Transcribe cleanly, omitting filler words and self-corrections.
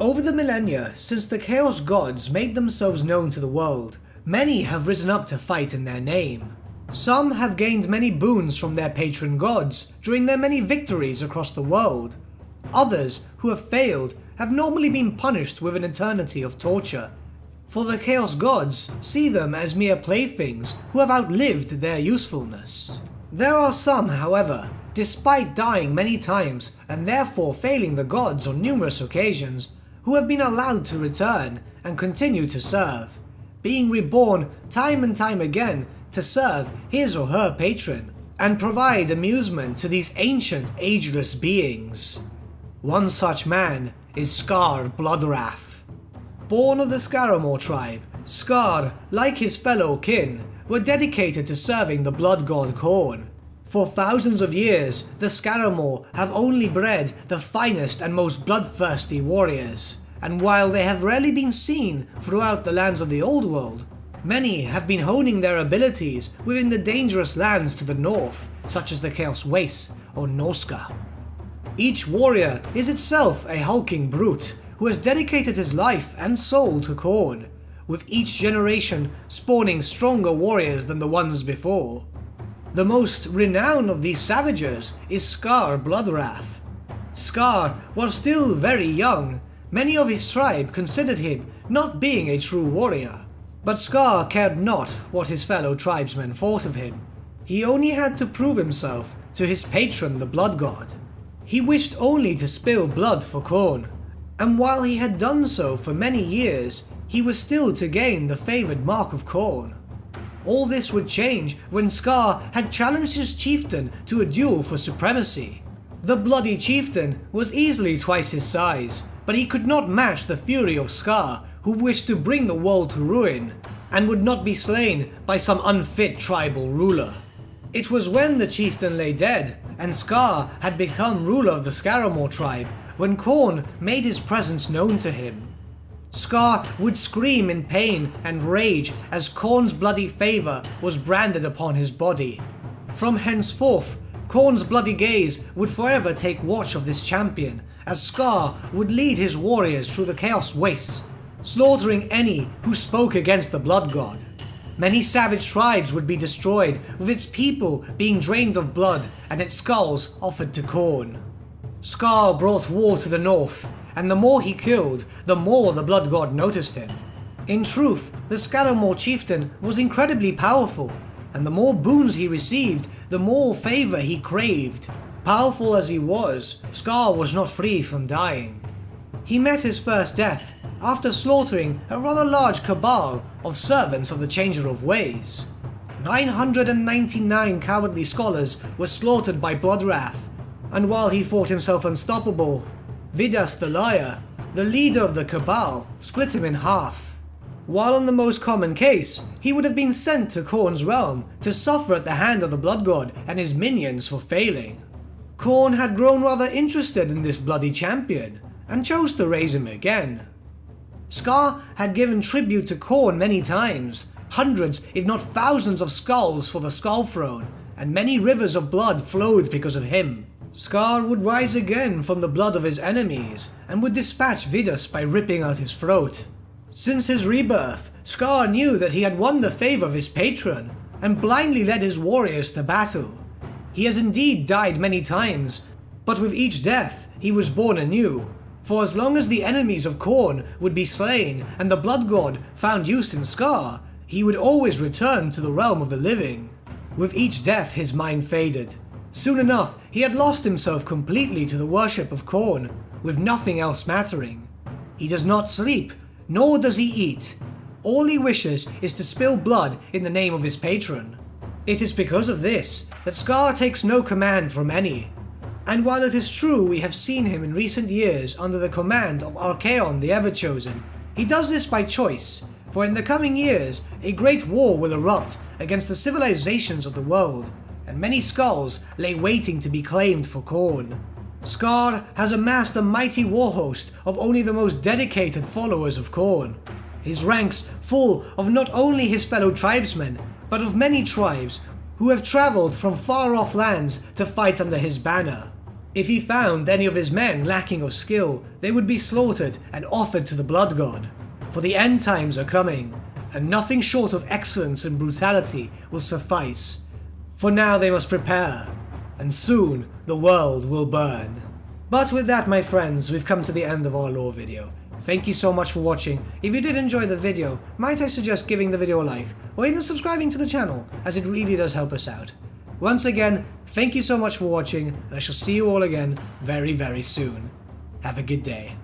Over the millennia, since the Chaos Gods made themselves known to the world, many have risen up to fight in their name. Some have gained many boons from their patron gods during their many victories across the world. Others, who have failed, have normally been punished with an eternity of torture, for the Chaos Gods see them as mere playthings who have outlived their usefulness. There are some, however, despite dying many times and therefore failing the gods on numerous occasions, who have been allowed to return and continue to serve, being reborn time and time again to serve his or her patron, and provide amusement to these ancient ageless beings. One such man is Skarr Bloodwrath. Born of the Skarr tribe, Skarr, like his fellow kin, were dedicated to serving the blood god Khorne. For thousands of years, the Skarr have only bred the finest and most bloodthirsty warriors, and while they have rarely been seen throughout the lands of the Old World, many have been honing their abilities within the dangerous lands to the north, such as the Chaos Wastes or Norsca. Each warrior is itself a hulking brute who has dedicated his life and soul to Khorne, with each generation spawning stronger warriors than the ones before. The most renowned of these savages is Skarr Bloodwrath. Skarr, while still very young, many of his tribe considered him not being a true warrior, but Skarr cared not what his fellow tribesmen thought of him. He only had to prove himself to his patron the blood god. He wished only to spill blood for Khorne, and while he had done so for many years, he was still to gain the favoured mark of Khorne. All this would change when Skarr had challenged his chieftain to a duel for supremacy. The bloody chieftain was easily twice his size, but he could not match the fury of Skarr, who wished to bring the world to ruin, and would not be slain by some unfit tribal ruler. It was when the chieftain lay dead, and Skarr had become ruler of the Skarr tribe, when Khorne made his presence known to him. Skarr would scream in pain and rage as Khorne's bloody favour was branded upon his body. From henceforth, Khorne's bloody gaze would forever take watch of this champion, as Skarr would lead his warriors through the Chaos Wastes, slaughtering any who spoke against the blood god. Many savage tribes would be destroyed, with its people being drained of blood and its skulls offered to Khorne. Skarr brought war to the north, and the more he killed, the more the blood god noticed him. In truth, the Skarr chieftain was incredibly powerful, and the more boons he received, the more favour he craved. Powerful as he was, Skarr was not free from dying. He met his first death after slaughtering a rather large cabal of servants of the Changer of Ways. 999 cowardly scholars were slaughtered by Bloodwrath, and while he thought himself unstoppable, Vidas the Liar, the leader of the cabal, split him in half. While in the most common case, he would have been sent to Khorne's realm to suffer at the hand of the blood god and his minions for failing. Khorne had grown rather interested in this bloody champion, and chose to raise him again. Skarr had given tribute to Khorne many times, hundreds if not thousands of skulls for the Skull Throne, and many rivers of blood flowed because of him. Skarr would rise again from the blood of his enemies, and would dispatch Vidas by ripping out his throat. Since his rebirth, Skarr knew that he had won the favour of his patron, and blindly led his warriors to battle. He has indeed died many times, but with each death he was born anew, for as long as the enemies of Khorne would be slain and the blood god found use in Skarr, he would always return to the realm of the living. With each death his mind faded. Soon enough, he had lost himself completely to the worship of Khorne, with nothing else mattering. He does not sleep, nor does he eat. All he wishes is to spill blood in the name of his patron. It is because of this that Skarr takes no command from any. And while it is true we have seen him in recent years under the command of Archaon the Everchosen, he does this by choice, for in the coming years a great war will erupt against the civilizations of the world, and many skulls lay waiting to be claimed for Khorne. Skarr has amassed a mighty war host of only the most dedicated followers of Khorne, his ranks full of not only his fellow tribesmen, but of many tribes who have travelled from far-off lands to fight under his banner. If he found any of his men lacking of skill, they would be slaughtered and offered to the blood god. For the end times are coming, and nothing short of excellence and brutality will suffice. For now they must prepare, and soon the world will burn. But with that, my friends, we've come to the end of our lore video. Thank you so much for watching. If you did enjoy the video, might I suggest giving the video a like, or even subscribing to the channel, as it really does help us out. Once again, thank you so much for watching, and I shall see you all again very, very soon. Have a good day.